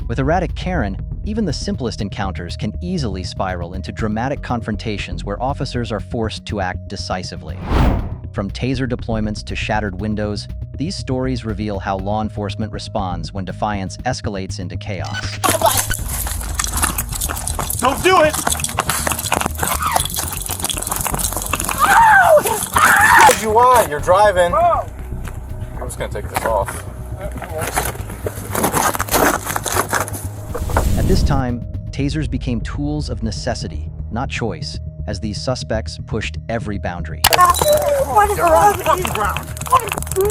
With erratic Karen, even the simplest encounters can easily spiral into dramatic confrontations where officers are forced to act decisively. From taser deployments to shattered windows, these stories reveal how law enforcement responds when defiance escalates into chaos. Don't do it! You want? You're driving. I'm just gonna take this off. At this time, tasers became tools of necessity, not choice, as these suspects pushed every boundary. What is wrong with you?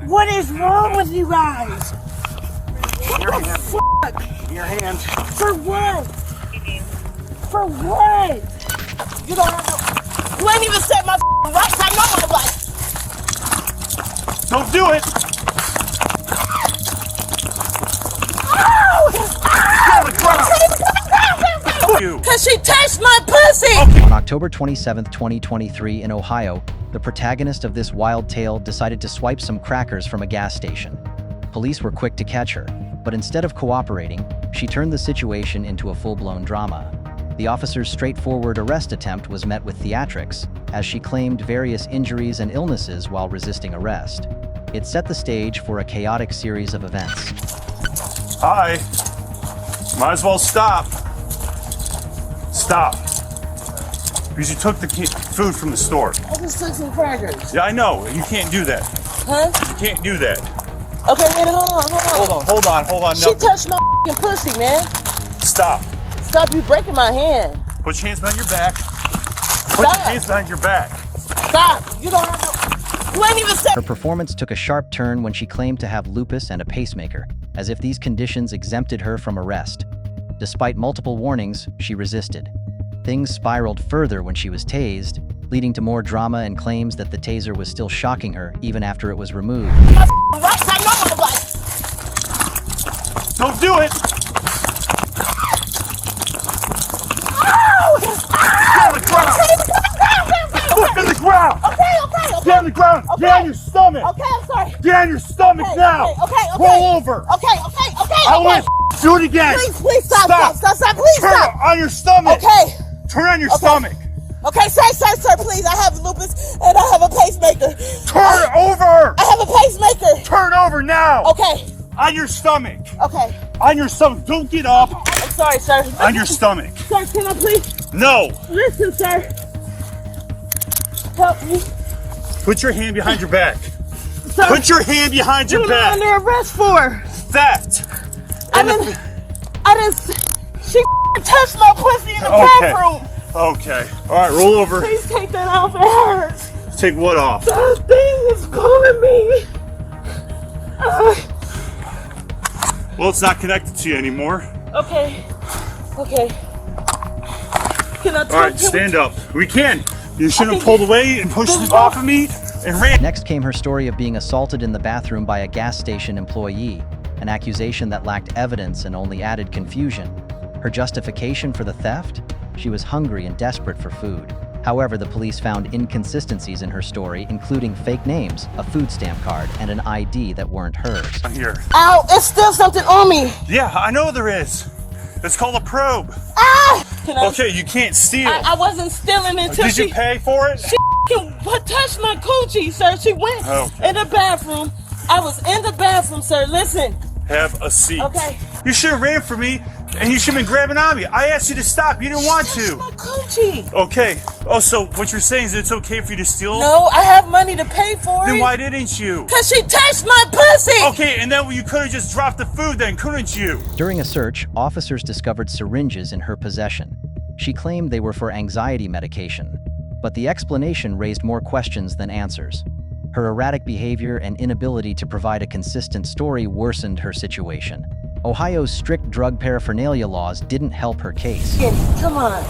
What is wrong with you guys? What the fuck? Your hand. For what? For what? You don't have no... You ain't even set my rights. I know what it was. Don't do it! Cause she touched my pussy! On October 27, 2023 in Ohio, the protagonist of this wild tale decided to swipe some crackers from a gas station. Police were quick to catch her, but instead of cooperating, she turned the situation into a full-blown drama. The officer's straightforward arrest attempt was met with theatrics, as she claimed various injuries and illnesses while resisting arrest. It set the stage for a chaotic series of events. Hi. Might as well stop. Stop. Because you took the food from the store. I just took some crackers. Yeah, I know. You can't do that. Huh? You can't do that. Okay, wait, hold on. Hold on. She No. touched my pussy, man. Stop. Stop you breaking my hand. Put your hands behind your back. Put your hands behind your back. Stop. You don't have no... You ain't even set... Her performance took a sharp turn when she claimed to have lupus and a pacemaker, as if these conditions exempted her from arrest. Despite multiple warnings, she resisted. Things spiraled further when she was tased, leading to more drama and claims that the taser was still shocking her even after it was removed. Don't do it! Get on the ground! Okay. Get on the ground! Okay. Get on your stomach! Okay, I'm sorry. Get on your stomach now! Okay. Roll over! Okay. I want to do it again! Please stop, please Turn stop. on your stomach! Okay. Turn on your stomach! Okay, sir, please. I have lupus and I have a pacemaker. Turn over! I have a pacemaker. Turn over now! Okay. On your stomach! Okay. On your stomach! Don't get up! I'm sorry, sir. On your stomach! Sir, can I please? No! Listen, sir. Help me. Put your hand behind your back! Sir, Put your hand behind your what am I back! under arrest for? That! She touched my pussy in the bathroom. Okay. Alright, roll over. Please take that off. It hurts. Take what off? The thing is pulling me. Well, it's not connected to you anymore. Okay. Can I talk? Alright, stand up. We can. You shouldn't have pulled away and pushed it off of me and ran. Next came her story of being assaulted in the bathroom by a gas station employee, an accusation that lacked evidence and only added confusion. Her justification for the theft? She was hungry and desperate for food. However, the police found inconsistencies in her story, including fake names, a food stamp card, and an ID that weren't hers. Here. Ow, it's still something on me. Yeah, I know there is. It's called a probe. Ah! Okay, you can't steal. I wasn't stealing until Did you pay for it? She touched my coochie, sir. She went in the bathroom. I was in the bathroom, sir. Listen. Have a seat. Okay. You should have ran for me, and you should have been grabbing on me. I asked you to stop. You didn't want to. My coochie. Okay. Oh, so what you're saying is it's okay for you to steal? No, I have money to pay for it. Then why didn't you? Because she touched my pussy. Okay, and then you could have just dropped the food then, couldn't you? During a search, officers discovered syringes in her possession. She claimed they were for anxiety medication, but the explanation raised more questions than answers. Her erratic behavior and inability to provide a consistent story worsened her situation. Ohio's strict drug paraphernalia laws didn't help her case. Come on.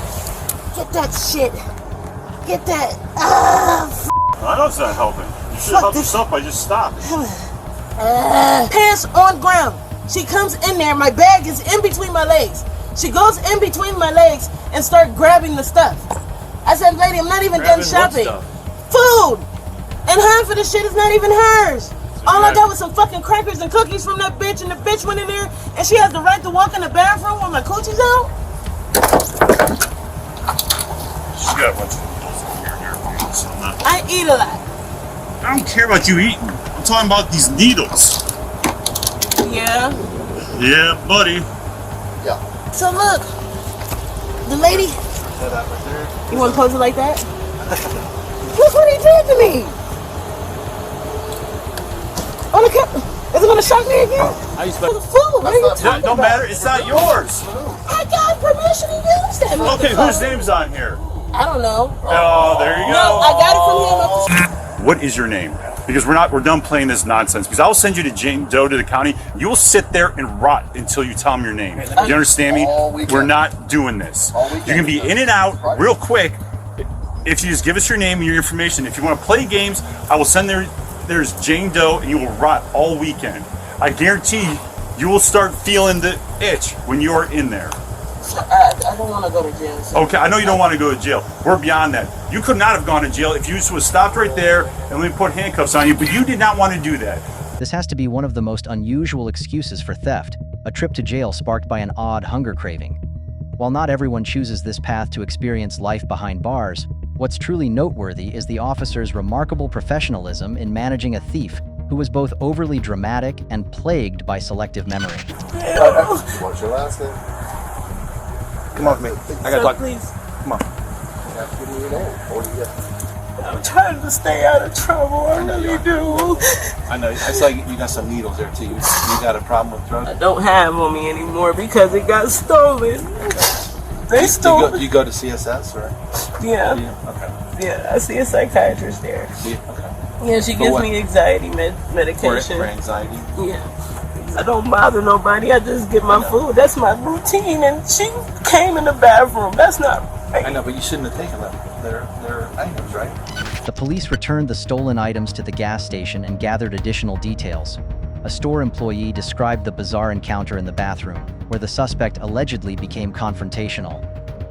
Get that shit. Get that. I know it's not helping. You should have helped yourself by just stopping. Pants on ground. She comes in there. My bag is in between my legs. She goes in between my legs and start grabbing the stuff. I said, lady, I'm not even done shopping. Food. And half of the shit is not even hers. So I got was some fucking crackers and cookies from that bitch, and the bitch went in there, and she has the right to walk in the bathroom with my coochies out? She got a bunch of noodles in here. I eat a lot. I don't care about you eating. I'm talking about these needles. Yeah. Yeah, buddy. Yeah. So look, the lady. You want to pose it like that? Look what he did to me. On the camera. Is it gonna shock me again? How you spell? The fool. What are you talking Don't about? matter. It's not yours. I got permission to use that. Okay, motherfucker. whose name's on here? I don't know. Oh, there you go. No, I got it from him. What is your name? Because we're done playing this nonsense. Because I will send you to Jane Doe to the county. You will sit there and rot until you tell them your name. You understand me? We're not doing this. You can be in and out real quick if you just give us your name and your information. If you want to play games, I will send there's Jane Doe, and you will rot all weekend. I guarantee you will start feeling the itch when you are in there. I don't want to go to jail. So. Okay, I know you don't want to go to jail. We're beyond that. You could not have gone to jail if you just was stopped right there and let me put handcuffs on you, but you did not want to do that. This has to be one of the most unusual excuses for theft, a trip to jail sparked by an odd hunger craving. While not everyone chooses this path to experience life behind bars, what's truly noteworthy is the officer's remarkable professionalism in managing a thief who was both overly dramatic and plagued by selective memory. What's your last name? Come on with me. I gotta talk. Please. Come on. Give me your name. What do you get? I'm trying to stay out of trouble. I really do. I know. I saw you got some needles there too. You got a problem with drugs? I don't have on me anymore because it got stolen. They stole it. You go to CSS or? Yeah. Okay. Yeah, I see a psychiatrist there. Okay. Yeah, she gives me anxiety medication. For anxiety? Yeah. I don't bother nobody. I just get my food. That's my routine. And she came in the bathroom. That's not right. I know, but you shouldn't have taken them. They're items, right? The police returned the stolen items to the gas station and gathered additional details. A store employee described the bizarre encounter in the bathroom, where the suspect allegedly became confrontational.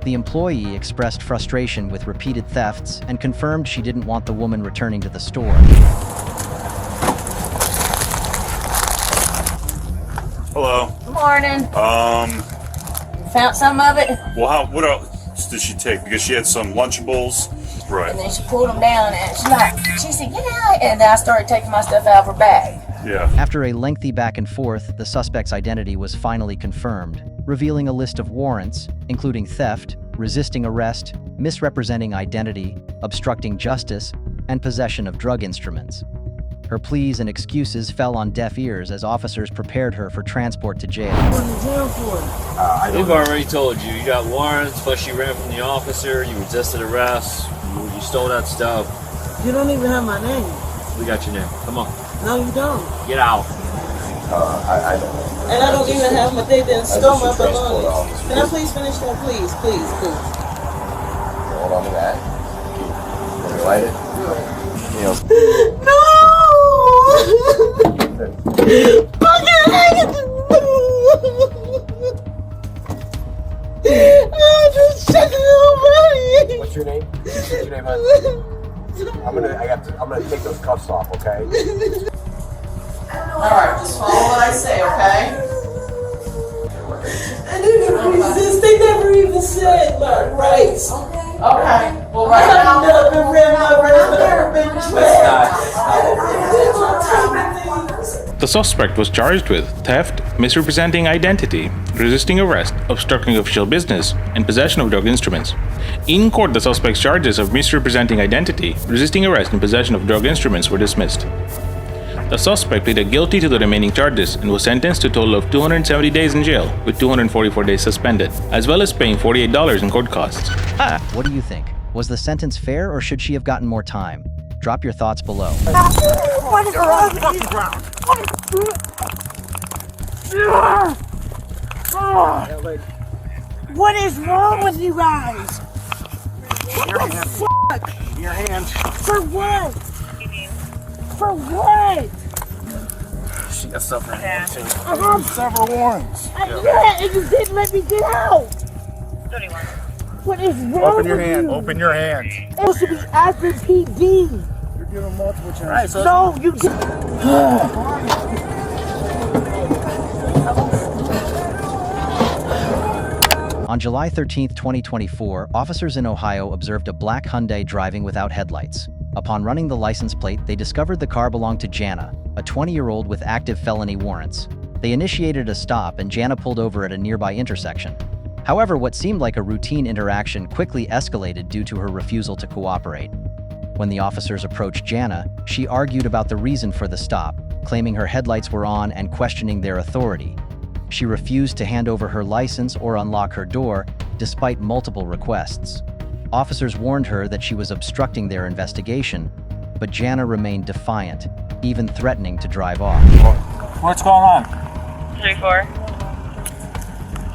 The employee expressed frustration with repeated thefts and confirmed she didn't want the woman returning to the store. Hello. Good morning. You found some of it? Well, what else did she take? Because she had some Lunchables. Right. And then she pulled them down and she said, get out. And then I started taking my stuff out of her bag. Yeah. After a lengthy back and forth, the suspect's identity was finally confirmed, revealing a list of warrants, including theft, resisting arrest, misrepresenting identity, obstructing justice, and possession of drug instruments. Her pleas and excuses fell on deaf ears as officers prepared her for transport to jail. We've already told you. You got warrants, plus you ran from the officer, you resisted arrest, you stole that stuff. You don't even have my name. We got your name. Come on. No, you don't. Get out. I don't know. And I don't even have my, they didn't stole my belongings. Can I please finish that? Please. Hold on to that. Let me light it. No! Fucking hate it! I'm just checking over. What's your name? What's your name, hon? I'm gonna take those cuffs off, okay? Alright, just follow what I say, okay? I didn't resist. They never even said my rights. Okay. Well, right now, I've never been read my rights, but I've never been tried. The suspect was charged with theft, misrepresenting identity, resisting arrest, obstructing official business, and possession of drug instruments. In court, the suspect's charges of misrepresenting identity, resisting arrest, and possession of drug instruments were dismissed. The suspect pleaded guilty to the remaining charges and was sentenced to a total of 270 days in jail, with 244 days suspended, as well as paying $48 in court costs. What do you think? Was the sentence fair or should she have gotten more time? Drop your thoughts below. What is wrong with you? What is wrong with you guys? What the fuck? Your hands. For what? For what? She got stuff in her hand too. Several warrants. Yeah, and you didn't let me get out. What is wrong Open your with hand. you? Open your hand. It's supposed to be after PD. give him multiple chances. Right, so no, you On July 13, 2024, officers in Ohio observed a black Hyundai driving without headlights. Upon running the license plate, they discovered the car belonged to Jana, a 20-year-old with active felony warrants. They initiated a stop and Jana pulled over at a nearby intersection. However, what seemed like a routine interaction quickly escalated due to her refusal to cooperate. When the officers approached Jana, she argued about the reason for the stop, claiming her headlights were on and questioning their authority. She refused to hand over her license or unlock her door, despite multiple requests. Officers warned her that she was obstructing their investigation, but Jana remained defiant, even threatening to drive off. What's going on? 3-4.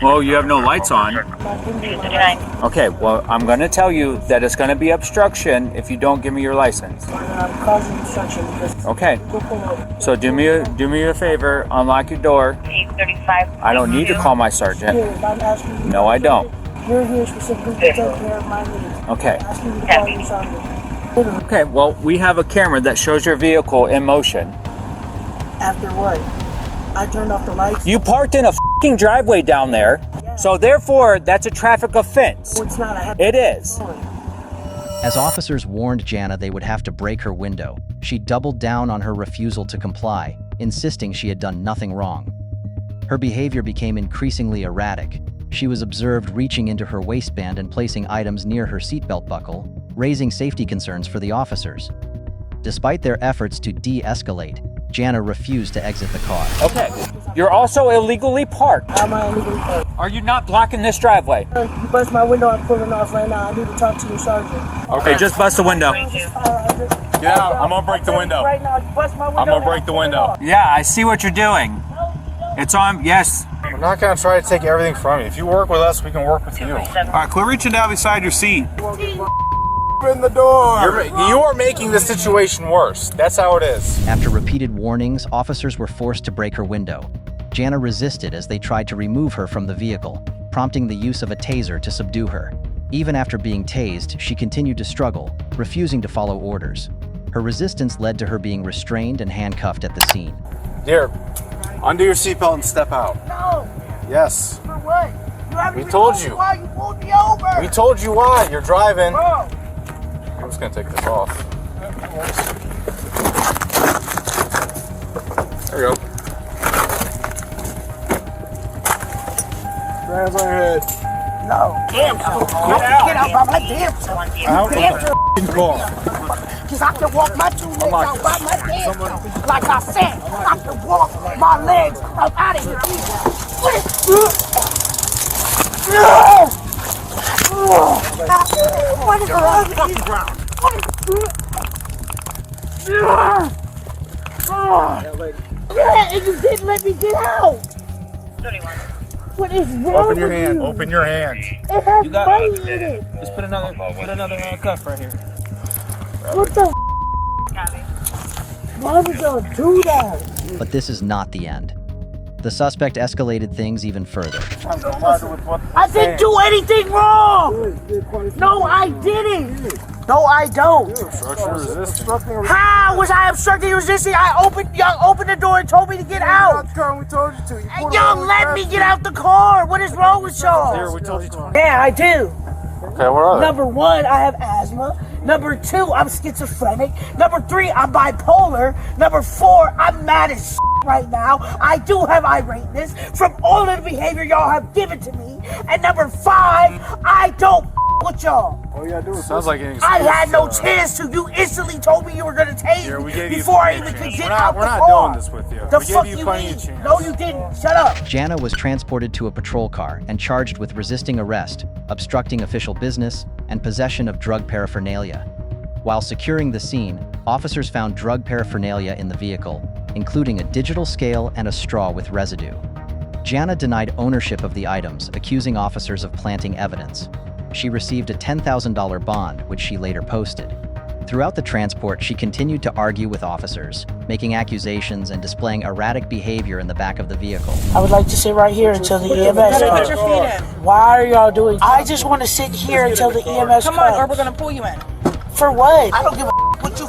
Well, you have no lights on. 239. Okay, well, I'm going to tell you that it's going to be obstruction if you don't give me your license. I'm causing obstruction because. Okay. Go pull over. So do me a favor, unlock your door. 835. I don't need to call my sergeant. Here, I'm asking you. No, I don't. You're here specifically to take care of my needs. Okay. I'm asking you to call your sergeant. Okay, well, we have a camera that shows your vehicle in motion. After what? I turned off the lights. You parked in a f***ing driveway down there, so therefore, that's a traffic offense. No, it's not. I have It is. As officers warned Jana they would have to break her window, she doubled down on her refusal to comply, insisting she had done nothing wrong. Her behavior became increasingly erratic. She was observed reaching into her waistband and placing items near her seatbelt buckle, raising safety concerns for the officers. Despite their efforts to de-escalate, Jana refused to exit the car. Okay, you're also illegally parked. How am I illegally parked? Are you not blocking this driveway? You bust my window. I'm pulling off right now. I need to talk to your sergeant. Okay, just bust the window. Get out. I'm going to break the window. Right now, you bust my window. I'm going to break the window. Yeah, I see what you're doing. It's on, yes. We're not going to try to take everything from you. If you work with us, we can work with you. All right, quit reaching down beside your seat. Open the door. You're making the situation worse. That's how it is. After repeated warnings, officers were forced to break her window. Jana resisted as they tried to remove her from the vehicle, prompting the use of a taser to subdue her. Even after being tased, she continued to struggle, refusing to follow orders. Her resistance led to her being restrained and handcuffed at the scene. Here, undo your seatbelt and step out. No. Yes. For what? You haven't We even told me you. why you pulled me over. We told you why. You're driving. Bro. I'm just going to take this off. There you go. Hands on your head. No. Damn self. Get out by my damn self. Out of the car. Because I can walk my 2 legs out by my damn self. Like I said, I can walk my legs out of here. What is wrong with you? Yeah, and you didn't let me get out. 31. What is wrong Open your with hand. you? Open your hand. It has money in it. Just put another cuff right here. What the Why would y'all do that? But this is not the end. The suspect escalated things even further. I didn't do anything wrong! No, I didn't! No, I don't! How was I obstructing resisting? Y'all opened the door and told me to get out! We told you to. And y'all let me get out the car! What is wrong with y'all? Here, we told you to. Yeah, I do. Okay, what are they? Number 1, I have asthma. Number 2, I'm schizophrenic. Number 3, I'm bipolar. Number 4, I'm mad as right now. I do have irateness from all of the behavior y'all have given to me. And number 5, I don't with y'all. All you gotta do is sounds like an I had no chance to. You instantly told me you were gonna tase me before I even could get out the car. We're not doing this with you. The We fuck gave you you plenty mean? of chance. No, you didn't. Shut up. Jana was transported to a patrol car and charged with resisting arrest, obstructing official business, and possession of drug paraphernalia. While securing the scene, officers found drug paraphernalia in the vehicle, including a digital scale and a straw with residue. Jana denied ownership of the items, accusing officers of planting evidence. She received a $10,000 bond, which she later posted. Throughout the transport, she continued to argue with officers, making accusations and displaying erratic behavior in the back of the vehicle. I would like to sit right here until the EMS comes. Put your feet in. Why are y'all doing? I just want to sit here until the EMS Come comes. on, or we're gonna pull you in. For what? I don't give a what you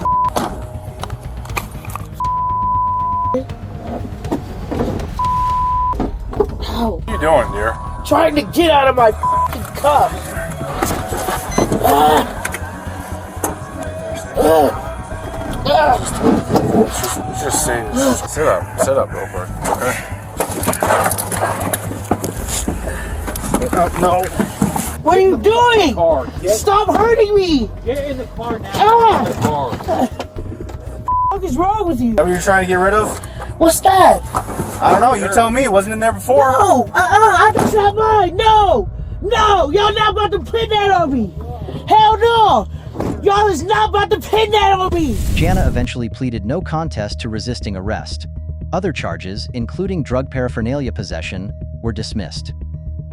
No. What are you doing, dear? Trying to get out of my fucking cuff. Just sit up real quick, okay? No. What are you doing? Stop hurting me! Get in the car now. What is wrong with you? What you're trying to get rid of? What's that? I don't know. You tell me. It wasn't in there before. No! That's not mine! No! No! Y'all not about to pin that on me! Hell no! Y'all is not about to pin that on me! Jana eventually pleaded no contest to resisting arrest. Other charges, including drug paraphernalia possession, were dismissed.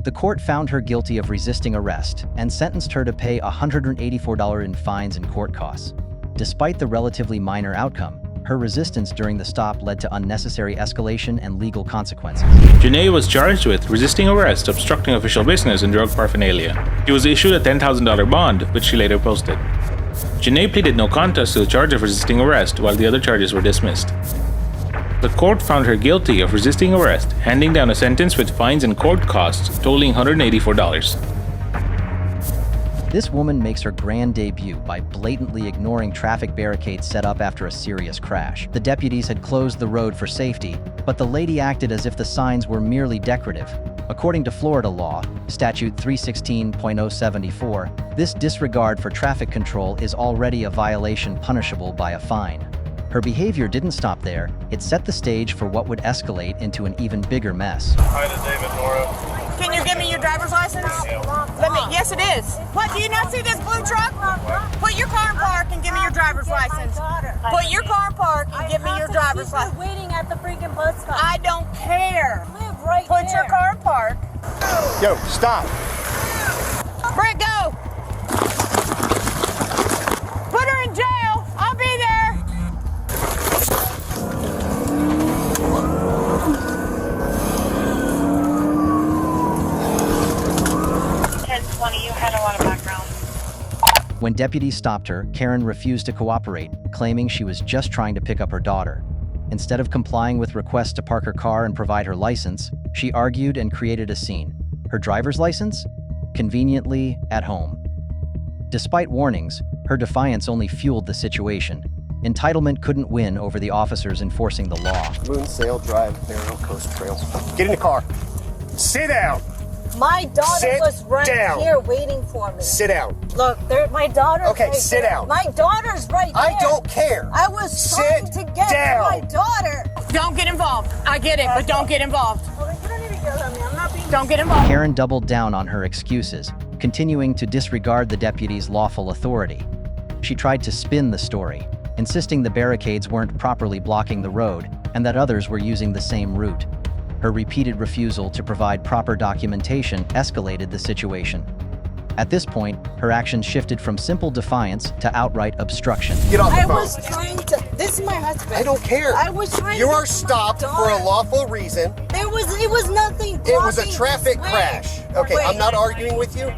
The court found her guilty of resisting arrest and sentenced her to pay $184 in fines and court costs. Despite the relatively minor outcome, her resistance during the stop led to unnecessary escalation and legal consequences. Janae was charged with resisting arrest, obstructing official business, and drug paraphernalia. She was issued a $10,000 bond, which she later posted. Janae pleaded no contest to the charge of resisting arrest, while the other charges were dismissed. The court found her guilty of resisting arrest, handing down a sentence with fines and court costs totaling $184. This woman makes her grand debut by blatantly ignoring traffic barricades set up after a serious crash. The deputies had closed the road for safety, but the lady acted as if the signs were merely decorative. According to Florida law, Statute 316.074, this disregard for traffic control is already a violation punishable by a fine. Her behavior didn't stop there. It set the stage for what would escalate into an even bigger mess. Hi to David, Nora. Can you give me your driver's license? Yes, it is. What, do you not see this blue truck? Put your car in park and give me your driver's license. Put your car in park and give me your driver's license. Waiting at the freaking bus stop. I don't care. Live right Put your car in park. Yo, stop. Britt, go. Put her in jail. I'll be there. You had a lot of background. When deputies stopped her, Karen refused to cooperate, claiming she was just trying to pick up her daughter. Instead of complying with requests to park her car and provide her license, she argued and created a scene. Her driver's license? Conveniently, at home. Despite warnings, her defiance only fueled the situation. Entitlement couldn't win over the officers enforcing the law. Moonsail Drive, Barrel Coast Trail. Get in the car. Sit down. My daughter was right here waiting for me. Sit down. Look, my daughter's Okay, right sit there. down. My daughter's right there. I don't care. I was trying to get to my daughter. Don't get involved. I get it, but don't get involved. You don't need to yell at me. I'm not being... Don't get involved. Karen doubled down on her excuses, continuing to disregard the deputies' lawful authority. She tried to spin the story, insisting the barricades weren't properly blocking the road and that others were using the same route. Her repeated refusal to provide proper documentation escalated the situation. At this point, her actions shifted from simple defiance to outright obstruction. Get off the phone. I was trying to... This is my husband. I don't care. I was trying You to... are stopped for a lawful reason. It was nothing. It was a traffic crash. Okay, I'm not arguing with you.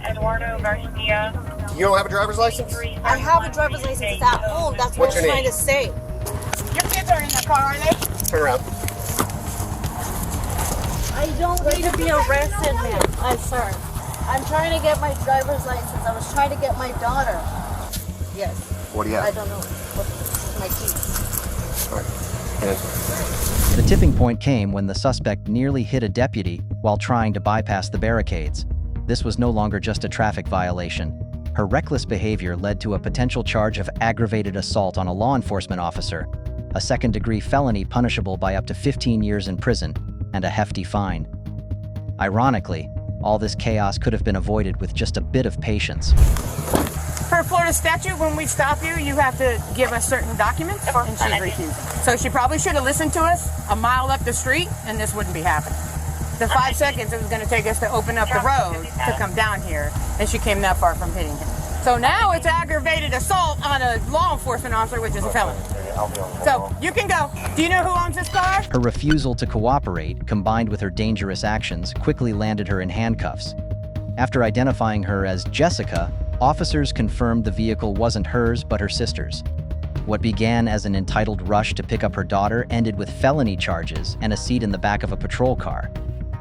Eduardo Garcia. You don't have a driver's license? I have a driver's license. It's at home. That's what What's I'm your trying name? to say. Your kids are in the car, are they? Turn around. I don't need to be arrested, man. I'm sorry. I'm trying to get my driver's license. I was trying to get my daughter. Yes. What do you have? I don't know. My keys. All right. Hands. The tipping point came when the suspect nearly hit a deputy while trying to bypass the barricades. This was no longer just a traffic violation. Her reckless behavior led to a potential charge of aggravated assault on a law enforcement officer, a second-degree felony punishable by up to 15 years in prison, and a hefty fine. Ironically, all this chaos could have been avoided with just a bit of patience. Per Florida statute, when we stop you, you have to give us certain documents, and she's refusing. So she probably should have listened to us a mile up the street, and this wouldn't be happening. The 5 seconds it was going to take us to open up the road to come down here, and she came that far from hitting him. So now it's aggravated assault on a law enforcement officer, which is a felony. So you can go. Do you know who owns this car? Her refusal to cooperate, combined with her dangerous actions, quickly landed her in handcuffs. After identifying her as Jessica, officers confirmed the vehicle wasn't hers but her sister's. What began as an entitled rush to pick up her daughter ended with felony charges and a seat in the back of a patrol car.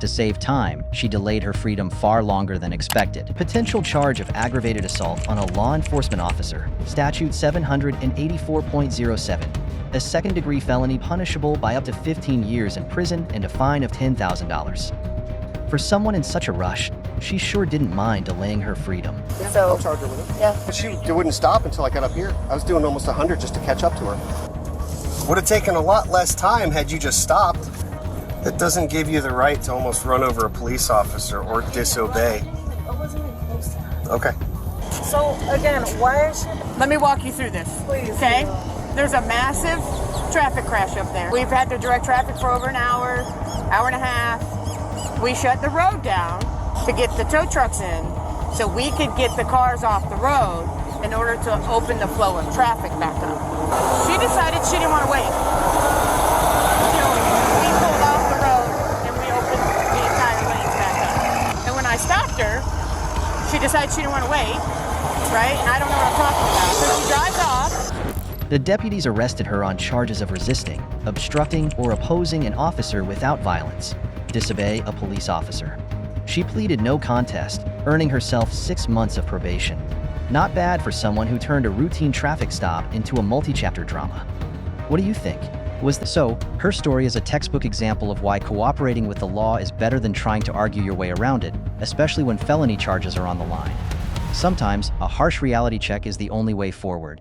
To save time, she delayed her freedom far longer than expected. Potential charge of aggravated assault on a law enforcement officer, Statute 784.07. A second-degree felony punishable by up to 15 years in prison and a fine of $10,000. For someone in such a rush, she sure didn't mind delaying her freedom. So, I'll charge her with it. Yeah. But she wouldn't stop until I got up here. I was doing almost 100 just to catch up to her. Would have taken a lot less time had you just stopped. That doesn't give you the right to almost run over a police officer or disobey. I wasn't even close to her. Okay. So, again, why is she... Let me walk you through this. Please. Okay? There's a massive traffic crash up there. We've had to direct traffic for over an hour, hour and a half. We shut the road down to get the tow trucks in so we could get the cars off the road in order to open the flow of traffic back up. She decided she didn't want to wait. We pulled off the road and we opened the entire lanes back up. And when I stopped her, she decided she didn't want to wait, right? And I don't know what I'm talking about. So she drives off. The deputies arrested her on charges of resisting, obstructing, or opposing an officer without violence, disobey a police officer. She pleaded no contest, earning herself 6 months of probation. Not bad for someone who turned a routine traffic stop into a multi-chapter drama. What do you think? So, her story is a textbook example of why cooperating with the law is better than trying to argue your way around it, especially when felony charges are on the line. Sometimes, a harsh reality check is the only way forward.